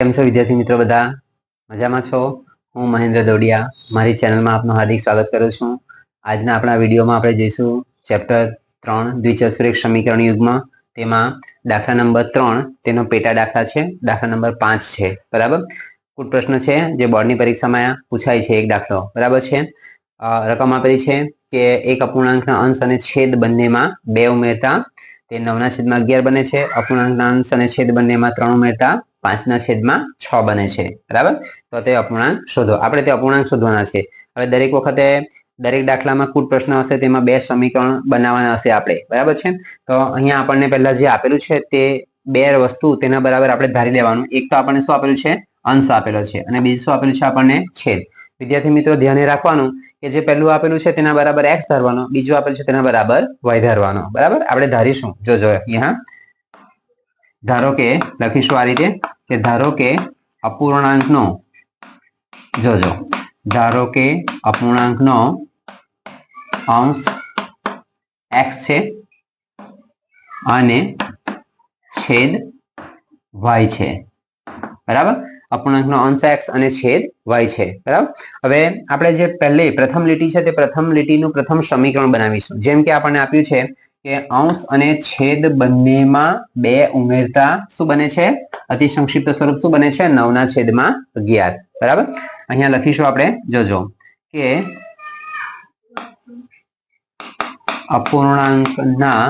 કેમ છો વિદ્યાર્થી મિત્રો? બધા મજામાં છો? હું મહેન્દ્ર દોડિયા મારી ચેનલમાં આપનું હાર્દિક સ્વાગત કરું છું. આજના આપણા વિડીયોમાં આપણે જઈશું ચેપ્ટર 3 દ્વિચતુષ્ફલક સમીકરણ યુગ્મ. તેમાં દાખલા નંબર 3 તેનો પેટા દાખલા છે, દાખલા નંબર 5 છે. બરાબર, કુલ પ્રશ્ન છે જે બોર્ડની પરીક્ષામાં પૂછાય છે. એક દાખલો બરાબર છે. રકમ આપેલી છે કે એક અપૂર્ણાંકના અંશ અને છેદ બંનેમાં 2 ઉમેરતા તે 9/11 બને છે. અપૂર્ણાંકના અંશ અને છેદ બંનેમાં 3 ઉમેરતા 5/6 બને છે. બરાબર, તો તે અપૂર્ણાંક શોધો. આપણે તે અપૂર્ણાંક શોધવાના છે. હવે દરેક વખતે દરેક દાખલામાં કુલ પ્રશ્ન હશે, તેમાં 2 સમીકરણ બનાવવાના હશે આપણે. બરાબર છે. તો અહીંયા આપણને પહેલા જે આપેલું છે તે 2 વસ્તુ તેના બરાબર આપણે ધારી લેવાનું. એક તો આપણને શું આપેલું છે? અંશ આપેલો છે, અને બીજું શું આપેલું છે? આપણને છેદ. વિદ્યાર્થી મિત્રો ધ્યાને રાખવાનું કે જે પહેલું આપેલું છે તેના બરાબર x ધારવાનો, બીજું આપેલું છે તેના બરાબર y ધારવાનો. બરાબર, આપણે ધારીશું. જોજો અહીંયા ધારો કે લખીશું આ રીતે કે ધારો કે અપૂર્ણાંકનો જોજો ધારો કે અપૂર્ણાંકનો અંશ x છે અને છેદ y છે. બરાબર, અપૂર્ણાંકનો અંશ x અને છેદ y છે. બરાબર, હવે આપણે જે પ્રથમ લીટી છે તે પ્રથમ લીટીનું પ્રથમ સમીકરણ બનાવીશું. જેમ કે આપણને આપ્યું છે કે અંશ અને છેદ બંનેમાં 2 ઉમેરતા શું બને છે? અતિ સંક્ષિપ્ત સ્વરૂપ શું બને છે? 9/11. બરાબર, અહીંયા લખીશું આપણે. જોજો કે અપૂર્ણાંકના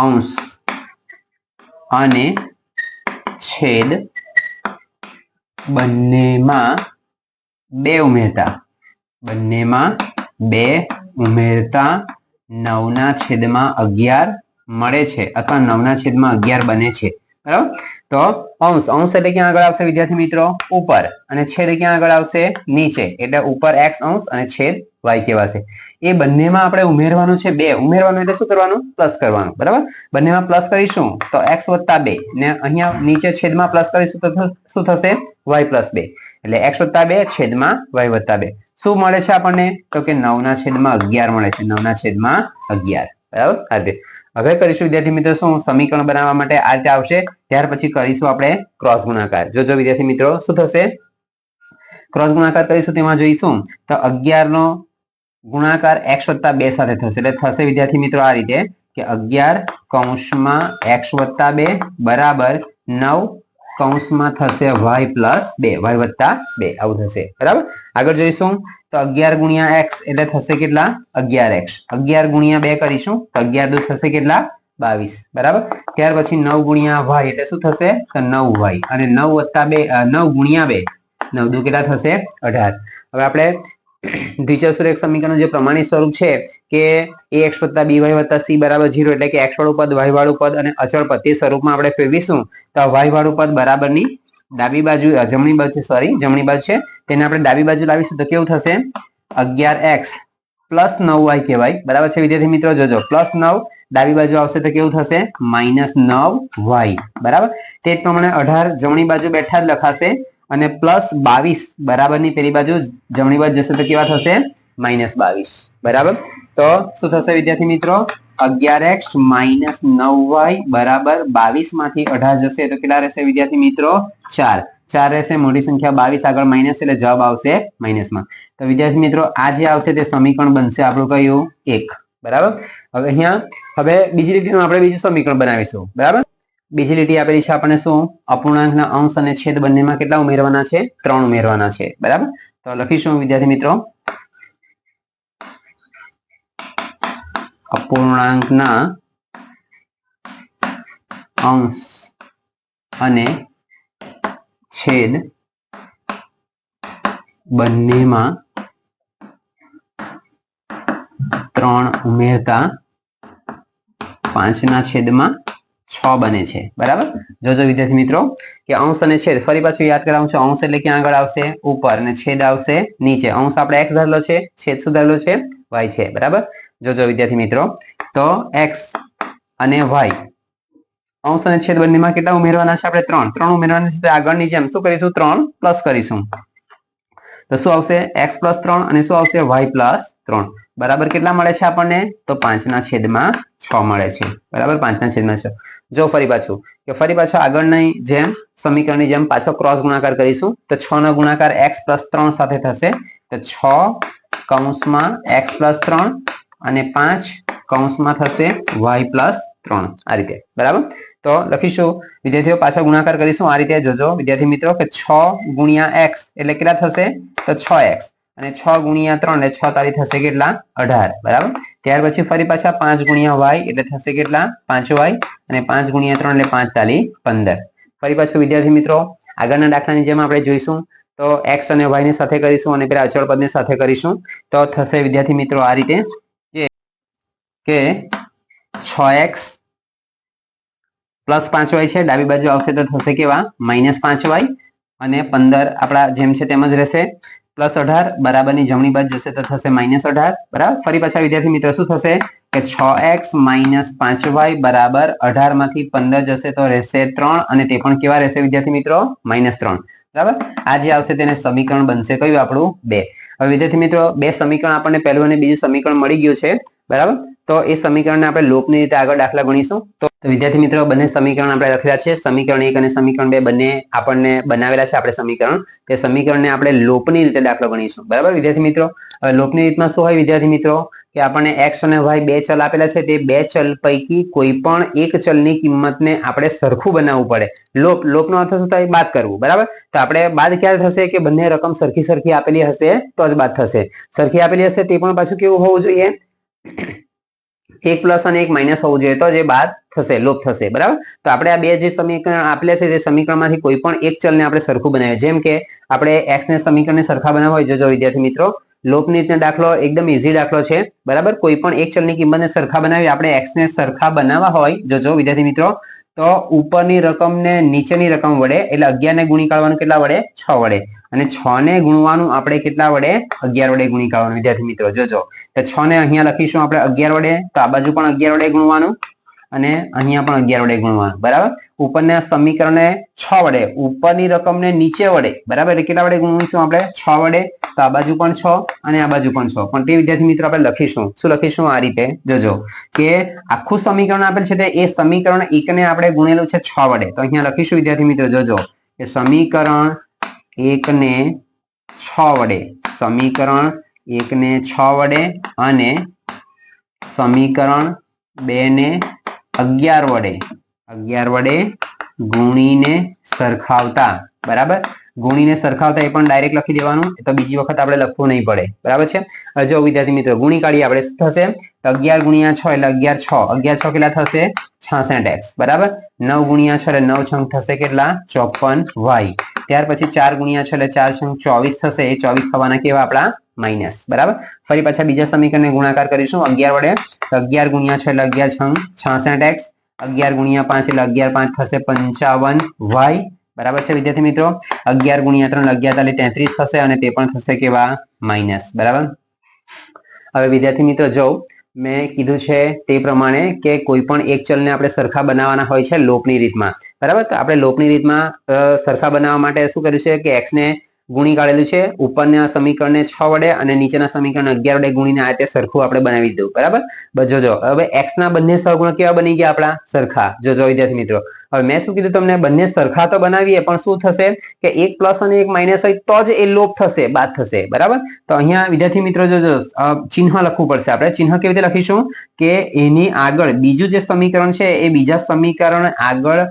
અંશ અને છેદ બંનેમાં 2 ઉમેરતા 9/11 મળે છે અથવા 9/11 બને છે. બરાબર, તો અંશ એટલે ક્યાં આગળ આવશે વિદ્યાર્થી મિત્રો? ઉપર. અને છેદ ક્યાં આગળ આવશે? નીચે. એટલે ઉપર x અંશ અને છેદ y કહેવાશે. એ બંનેમાં આપણે ઉમેરવાનું છે 2. ઉમેરવાનું એટલે શું કરવાનું? પ્લસ કરવાનું. બરાબર, બંનેમાં પ્લસ કરીશું તો x + 2 ને અહીંયા નીચે છેદમાં પ્લસ કરીશું તો શું થશે? y + 2. એટલે x + 2 છેદમાં y + 2. શું મળે છે આપણને? તો કે 9/11 મળે છે. 9/11. બરાબર, હવે કરીશું વિદ્યાર્થી મિત્રો શું? સમીકરણ બનાવવા માટે આ રીતે આવશે. ત્યાર પછી કરીશું આપણે ક્રોસ ગુણાકાર. જોજો વિદ્યાર્થી મિત્રો શું થશે? ક્રોસ ગુણાકાર કરીશું તેમાં જોઈશું તો 11 નો ગુણાકાર x + 2 સાથે થશે. એટલે થશે વિદ્યાર્થી મિત્રો આ રીતે કે 11 કૌંસમાં x + 2 બરાબર 9 કૌંસમાં થશે y + 2 y + 2 આવું થશે. બરાબર, આગળ જોઈશું તો 11 ગુણ્યા x એટલે થશે કેટલા? 11x. 11 ગુણ્યા 2 કરીશું તો 11 દુ થશે કેટલા? 22. બરાબર, ત્યાર પછી 9 ગુણ્યા y એટલે શું થશે? તો 9y. અને 9 + 2 9 ગુણ્યા 2 9 દુ કેટલા થશે? 18. હવે આપણે દ્વિચતુષ્ફલક સમીકરણનું જે પ્રમાણિત સ્વરૂપ છે કે ax + by + c બરાબર 0 એટલે કે x વાળું પદ, y વાળું પદ અને અચળ પદ તે સ્વરૂપમાં આપણે ફેરવીશું તો y વાળું પદ બરાબરની ડાબી બાજુ જમણી બાજુ છે તેને આપણે ડાબી બાજુ લાવીશું તો કેવું થશે? 11x + 9y કહેવાય. બરાબર છે વિદ્યાર્થી મિત્રો? જોજો +9 ડાબી બાજુ આવશે તો કેવું થશે? -9y. બરાબર, તે જ પ્રમાણે 18 જમણી બાજુ બેઠા જ લખાશે અને +22 બરાબરની પેલી બાજુ જમણી બાજુ જશે તો કેવા થશે? -22. બરાબર, તો શું થશે વિદ્યાર્થી મિત્રો? 11x - 9y બરાબર 22 માંથી 18 જશે તો કેટલા રહેશે વિદ્યાર્થી મિત્રો? 4 રહેશે. મોટી સંખ્યા 22 આગળ માઇનસ એટલે જવાબ આવશે માઇનસમાં. તો વિદ્યાર્થી મિત્રો આ જે આવશે તે સમીકરણ બનશે આપણું કયું? 1. બરાબર, હવે અહીંયા બીજી લીટીનું આપણે બીજું સમીકરણ બનાવીશું. બરાબર, બીજી લીટી આપેલી છે આપણને શું? અપૂર્ણાંકના અંશ અને છેદ બંનેમાં કેટલા ઉમેરવાના છે? 3 ઉમેરવાના છે. બરાબર, તો લખીશું વિદ્યાર્થી મિત્રો અપૂર્ણાંકના અંશ અને છેદ બંનેમાં 3 ઉમેરતા 5/6 બને છે. બરાબર, જોજો વિદ્યાર્થી મિત્રો કે અંશ અને છેદ ફરી પાછું યાદ કરાવું છું. અંશ એટલે ક્યાં આગળ આવશે? ઉપર. અને છેદ આવશે નીચે. અંશ આપણે x ધારેલો છે, છેદ શું ધારેલો છે? y છે. બરાબર, જોજો વિદ્યાર્થી મિત્રો તો x અને y અંશ અને છેદ બંનેમાં કેટલા ઉમેરવાના છે? આપણે 3 ઉમેરવાના છે. આગળની જેમ શું કરીશું? 3 પ્લસ કરીશું તો શું આવશે? x + 3 અને શું આવશે? y + 3. બરાબર કેટલા મળે છે આપણને? તો 5/6 મળે છે. બરાબર 5/6. જો ફરી પાછું આગળની જેમ સમીકરણની જેમ પાછો ક્રોસ ગુણાકાર કરીશું તો 6 નો ગુણાકાર x + 3 સાથે થશે તો 6 કૌંસમાં x + 3 અને 5 કૌંસમાં થશે y + 3 આ રીતે. બરાબર તો લખીશું વિદ્યાર્થીઓ પાછો ગુણાકાર કરીશું આ રીતે. જોજો વિદ્યાર્થી મિત્રો કે 6 × x એટલે કેટલા થશે? તો 6x અને 6 × 3 એટલે 6 તારી થશે કેટલા? 18. બરાબર ત્યાર પછી ફરી પાછા 5 × y એટલે થશે કેટલા? 5y અને 5 × 3 એટલે 5 તાલી 15. ફરી પાછું વિદ્યાર્થી મિત્રો આગળના દાખલાની જેમ આપણે જોઈશું તો x અને y ને સાથે કરીશું અને પેલા અચળ પદને સાથે કરીશું તો થશે વિદ્યાર્થી મિત્રો આ રીતે કે 6x + 5y છે ડાબી બાજુ આવશે તો થશે કેવા? -5y અને 15 આપણા જેમ છે તેમ જ રહેશે +18 બરાબરની જમણી બાજુ જશે તો થશે -18. બરાબર ફરી પાછા વિદ્યાર્થી મિત્રો શું થશે કે 6x - 5y બરાબર 18 માંથી 15 જશે તો રહેશે 3 અને તે પણ કેવા રહેશે વિદ્યાર્થી મિત્રો? -3. બરાબર આ જે આવશે તેને સમીકરણ બનશે કયું આપણું? 2. હવે વિદ્યાર્થી મિત્રો બે સમીકરણ આપણને પહેલું અને બીજું સમીકરણ મળી ગયું છે. બરાબર તો એ સમીકરણને આપણે લોપની રીતે આગળ દાખલા ગણીશું. તો વિદ્યાર્થી મિત્રો બંને સમીકરણ આપણે લખ્યા છે. સમીકરણ 1 અને સમીકરણ 2 બંને આપણને બનાવેલા છે આપણે સમીકરણ. તે સમીકરણને આપણે લોપની રીતે દાખલો ગણીશું. બરાબર વિદ્યાર્થી મિત્રો લોપની રીતમાં શું હોય વિદ્યાર્થી મિત્રો કે આપણને x અને y બે ચલ આપેલા છે. તે બે ચલ પૈકી કોઈ પણ એક ચલની કિંમતને આપણે સરખું બનાવવું પડે. લોપનો અર્થ શું થાય? બાદ કરવું. બરાબર તો આપણે બાદ ક્યારે થશે કે બંને રકમ સરખી આપેલી હશે તો જ બાદ થશે. સરખી આપેલી હશે તે પણ પાછું કેવું હોવું જોઈએ? એક પ્લસ અને એક માઇનસ હોવું જોઈએ તો જે બાદ થશે લોપ થશે. બરાબર તો આપણે આ બે જે સમીકરણ આપેલા છે તે સમીકરણમાંથી કોઈ પણ એક ચલને આપણે સરખું બનાવીએ. જેમ કે આપણે x ને સમીકરણને સરખા બનાવવા હોય જોજો વિદ્યાર્થી મિત્રો લોપની રીતે દાખલો એકદમ ઈઝી દાખલો છે. બરાબર કોઈ પણ એક ચલની કિંમતને સરખા બનાવી આપણે x ને સરખા બનાવવા હોય જોજો વિદ્યાર્થી મિત્રો તો ઉપરની રકમને નીચેની રકમ વડે એટલે 11 ને ગુણી કાઢવાનું કેટલા વડે? 6 વડે અને 6 ને ગુણવાનું આપણે કેટલા વડે? 11 વડે ગુણી કાઢવાનું. વિદ્યાર્થી મિત્રો જોજો તો 6 ને અહીંયા લખીશું આપણે 11 વડે તો આ બાજુ પણ 11 વડે ગુણવાનું અને અહીંયા પણ 11 વડે ગુણવાનું. બરાબર ઉપરના સમીકરણને 6 વડે ઉપરની રકમને નીચે વડે બરાબર એટલે કેટલા વડે ગુણીશું આપણે? 6 વડે તો આ બાજુ પણ 6 અને આ બાજુ પણ 6 પણ તે વિદ્યાર્થી મિત્રો આપણે લખીશું શું લખીશું આ રીતે જોજો કે આખું સમીકરણ આપેલ છે તે એ સમીકરણ 1 ને આપણે ગુણેલું છે 6 વડે તો અહીંયા લખીશું વિદ્યાર્થી મિત્રો જોજો કે સમીકરણ 1 ને 6 વડે સમીકરણ 1 ને 6 વડે અને સમીકરણ 2 ને 11 વડે ગુણીને સરખાવતા. બરાબર ગુણીને સરખાવતા એ પણ ડાયરેક્ટ લખી દેવાનું તો બીજી વખત આપણે લખવું નહીં પડે. બરાબર છે જો વિદ્યાર્થી મિત્રો ગુણી કાઢીએ આપણે શું થશે 11 × 6 એટલે 11 6 કેટલા થશે 66x. બરાબર 9 × 6 એટલે 9 છંગ થશે કેટલા 54y. ત્યાર પછી 4 × 6 એટલે 4 છંગ 24 થશે એ 24 થવાના કેવા આપણા માઇનસ. બરાબર ફરી પાછા બીજા સમીકરણને ગુણાકાર કરીશું 11 વડે 11 × 6 એટલે 11 છંગ 66x 11 × 5 એટલે 11 5 થશે 55y. બરાબર છે વિદ્યાર્થી મિત્રો 11 × 3 11 33 થશે અને તે પણ થશે કેવા માઇનસ. બરાબર હવે વિદ્યાર્થી મિત્રો જો મેં કીધું છે તે પ્રમાણે કે કોઈ પણ એક ચલને આપણે સરખા બનાવવાના હોય છે લોપની રીતમાં. બરાબર તો આપણે લોપની રીતમાં સરખા બનાવવા માટે શું કર્યું છે કે x ને ગુણી કાઢેલું છે ઉપરના સમીકરણને 6 વડે અને નીચેના સમીકરણ 11 વડે ગુણીને આ રીતે સરખું આપણે બનાવી દીધું. બરાબર જોજો હવે x ના બંને સહગુણક કેવા બની ગયા આપણા સરખા. જોજો વિદ્યાર્થી મિત્રો હવે મેં શું કીધું તમને બંને સરખા તો બનાવીએ પણ શું થશે કે એક પ્લસ અને એક માઇનસ હોય તો જ એ લોપ થશે બાદ થશે. બરાબર તો અહીંયા વિદ્યાર્થી મિત્રો જોજો ચિહ્ન લખવું પડશે. આપણે ચિહ્ન કેવી રીતે લખીશું કે એની આગળ બીજું જે સમીકરણ છે એ બીજા સમીકરણ આગળ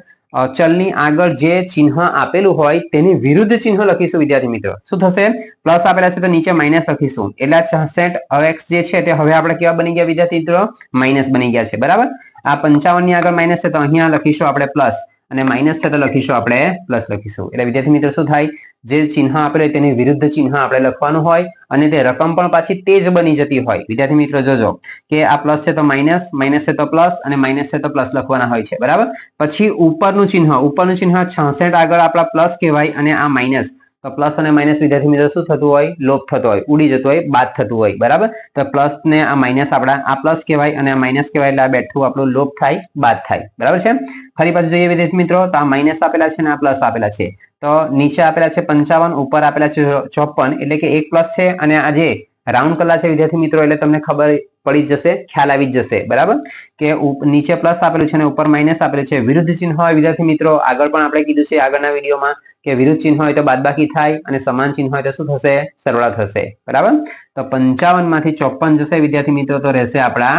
ચલની આગળ જે ચિહ્ન આપેલું હોય તેની વિરુદ્ધ ચિહ્ન લખીશું. વિદ્યાર્થી મિત્રો શું થશે પ્લસ આપેલા છે તો નીચે માઇનસ લખીશું એટલે 66 હવે x જે છે તે હવે આપણે કેવા બની ગયા વિદ્યાર્થી મિત્રો માઇનસ બની ગયા છે. બરાબર આ 55 ની આગળ માઇનસ છે તો અહીંયા લખીશું આપણે પ્લસ અને માઇનસ છે તો લખીશું આપણે પ્લસ લખીશું. એટલે વિદ્યાર્થી મિત્રો શું થાય જે ચિહ્ન આપેલું હોય તેની વિરુદ્ધ ચિહ્ન આપણે લખવાનું હોય અને તે રકમ પણ પાછી તે જ બની જતી હોય. વિદ્યાર્થી મિત્રો જોજો કે આ પ્લસ છે તો માઇનસ માઇનસ છે તો પ્લસ અને માઇનસ છે તો પ્લસ લખવાના હોય છે. બરાબર પછી ઉપરનું ચિહ્ન 66 આગળ આપણા પ્લસ કહેવાય અને આ માઇનસ તો પ્લસ અને માઇનસ વિદ્યાર્થી મિત્રો શું થતું હોય લોપ થતો હોય ઉડી જતો હોય બાદ થતું હોય. બરાબર તો પ્લસ ને આ માઇનસ આપણા આ પ્લસ કહેવાય અને આ માઇનસ કહેવાય એટલે આ બેઠું આપણું લોપ થાય બાદ થાય. બરાબર છે ફરી પાછું જોઈએ વિદ્યાર્થી મિત્રો તો આ માઇનસ આપેલા છે અને આ પ્લસ આપેલા છે તો નીચે આપેલા છે 55 ઉપર આપેલા છે 54 એટલે કે એક પ્લસ છે અને આ જે રાઉન્ડ કરેલા છે વિદ્યાર્થી મિત્રો એટલે તમને ખબર પડી જશે, ખ્યાલ આવી જશે બરાબર કે નીચે પ્લસ આપેલું છે અને ઉપર માઇનસ આપેલું છે. વિરુદ્ધ ચિહ્ન હોય વિદ્યાર્થી મિત્રો આગળ પણ આપણે કીધું છે આગળના વિડીયોમાં કે વિરુદ્ધ ચિહ્ન હોય તો બાદબાકી થાય અને સમાન ચિહ્ન હોય તો શું થશે? સરવાળા થશે બરાબર. તો 55 માંથી 54 જશે વિદ્યાર્થી મિત્રો તો રહેશે આપણા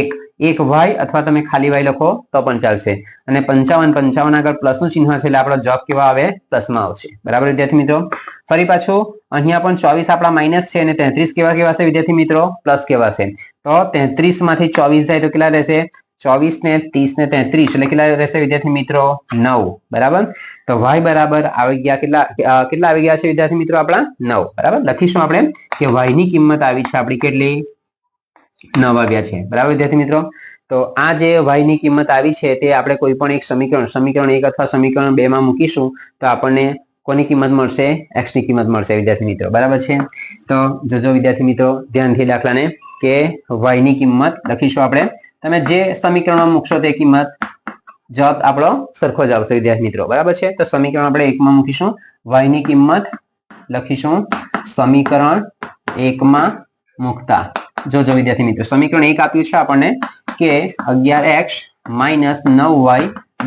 1 y અથવા તમે ખાલી y લખો તો પણ ચાલશે. અને 55 આગળ પ્લસ નું ચિહ્ન છે એટલે આપણો જવાબ કેવા આવે? પ્લસમાં આવશે બરાબર વિદ્યાર્થી મિત્રો. ફરી પાછું અહીંયા પણ 24 આપણા માઇનસ છે અને 33 કેવા કહેવાશે વિદ્યાર્થી મિત્રો? પ્લસ કહેવાશે. તો 33 માંથી 24 જાય તો કેટલા રહેશે? 24 ને 30 ને 33 એટલે કેટલા રહેશે વિદ્યાર્થી મિત્રો? 9 બરાબર. તો y બરાબર આવી ગયા કેટલા આવી ગયા છે વિદ્યાર્થી મિત્રો? આપણા 9 બરાબર. લખીશું આપણે કે y ની કિંમત આવી છે આપણી કેટલી? 9 આવ્યા છે બરાબર વિદ્યાર્થી મિત્રો. તો આ જે y ની કિંમત આવી છે તે આપણે કોઈ પણ એક સમીકરણ 1 અથવા સમીકરણ 2 માં મૂકીશું તો આપણને કોની કિંમત મળશે? x ની કિંમત મળશે વિદ્યાર્થી મિત્રો બરાબર છે. તો જોજો વિદ્યાર્થી મિત્રો ધ્યાનથી દાખલાને કે y ની કિંમત લખીશું આપણે. તમે જે સમીકરણમાં મૂકશો તે કિંમત જવાબ આપણો સરખો જ આવશે વિદ્યાર્થી મિત્રો બરાબર છે. તો સમીકરણ આપણે 1 માં મૂકીશું. y ની કિંમત લખીશું સમીકરણ 1 માં મૂકતા જોજો વિદ્યાર્થી મિત્રો સમીકરણ 1 આપ્યું છે આપણને કે 11x - 9y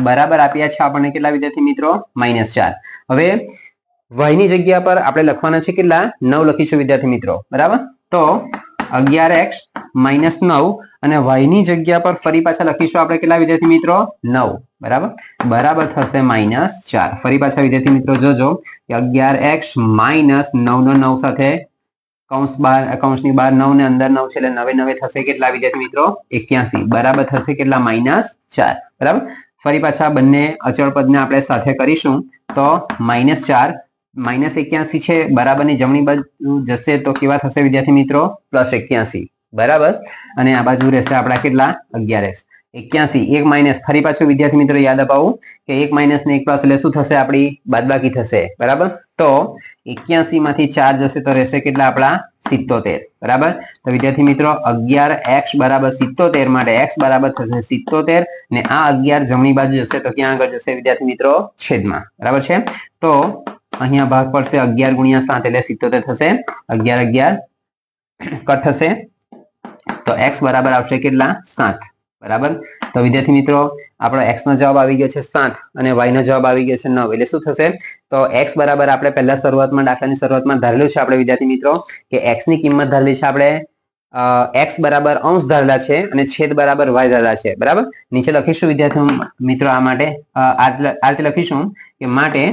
બરાબર આપ્યા છે આપણને કેટલા વિદ્યાર્થી મિત્રો? -4. હવે y ની જગ્યા પર આપણે લખવાના છે કેટલા? 9 લખીશું વિદ્યાર્થી મિત્રો બરાબર. તો 11x - 9 અને y ની જગ્યા પર ફરી પાછા લખીશું આપણે કેટલા વિદ્યાર્થી મિત્રો? 9 બરાબર. બરાબર થશે -4. ફરી પાછા વિદ્યાર્થી મિત્રો જોજો કે 11x - 9 નો 9 સાથે કૌંસની બહાર 9 ને અંદર 9 છે એટલે 9 9 થશે કેટલા વિદ્યાર્થી મિત્રો? 81 બરાબર થશે કેટલા? -4 બરાબર. ફરી પાછા બંને અચળ પદને આપણે સાથે કરીશું તો -4 -81 છે બરાબરની જમણી બાજુ જશે તો કેવા થશે વિદ્યાર્થી મિત્રો? +81 બરાબર. અને આ બાજુ રહેશે આપણા કેટલા? 11x 81 1 માઇનસ ફરી પાછું વિદ્યાર્થી મિત્રો યાદ અપાવું કે 1 માઇનસ ને 1 પ્લસ એટલે શું થશે? આપણી બાદબાકી થશે બરાબર. તો 81 માંથી 4 જશે તો રહેશે કેટલા આપણા? 77 બરાબર. તો વિદ્યાર્થી મિત્રો 11x બરાબર 77 માટે x બરાબર થશે 77 ને આ 11 જમણી બાજુ જશે તો ક્યાં આગળ જશે વિદ્યાર્થી મિત્રો? છેદમાં બરાબર છે. તો અહીંયા ભાગ પડશે 11 ગુણ્યા 7 એટલે 77 થશે. 11 11 કટ થશે તો x બરાબર આવશે કેટલા? 7 બરાબર. તો વિદ્યાર્થી મિત્રો આપણો x નો જવાબ આવી ગયો છે 7 અને y નો જવાબ આવી ગયો છે 9 એટલે શું થશે? તો x બરાબર આપણે પહેલા શરૂઆતમાં દાખલાની શરૂઆતમાં ધારેલું છે આપણે વિદ્યાર્થી મિત્રો કે x ની કિંમત ધારેલી છે આપણે x બરાબર અંશ ધારેલા છે અને છેદ બરાબર y ધારેલા છે બરાબર. નીચે લખીશું વિદ્યાર્થી મિત્રો આ માટે આ રીતે લખીશું કે માટે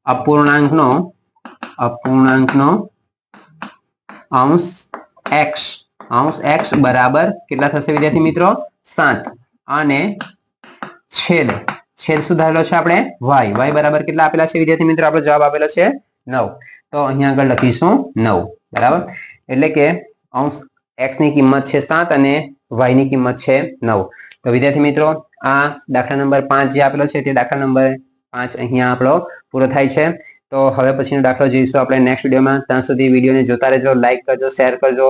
અપૂર્ણાંકનો અંશ x બરાબર કેટલા થશે વિદ્યાર્થી મિત્રો? 7 અને છેદ શું ધારેલો છે આપણે? y બરાબર કેટલા આપેલા છે વિદ્યાર્થી મિત્રો? આપણો જવાબ આપેલો છે 9. તો અહીંયા આગળ લખીશું 9 બરાબર. એટલે કે અંશ x ની કિંમત છે 7 અને y ની કિંમત છે 9. તો વિદ્યાર્થી મિત્રો આ દાખલા નંબર 5 જે આપેલો છે તે દાખલા નંબર 5 અહીંયા આપણો પૂરો થાય છે. તો હવે પછીનો દાખલો જોઈશું આપણે નેક્સ્ટ વિડીયોમાં. ત્યાં સુધી વિડીયોને જોતા રહેજો, લાઈક કરજો, શેર કરજો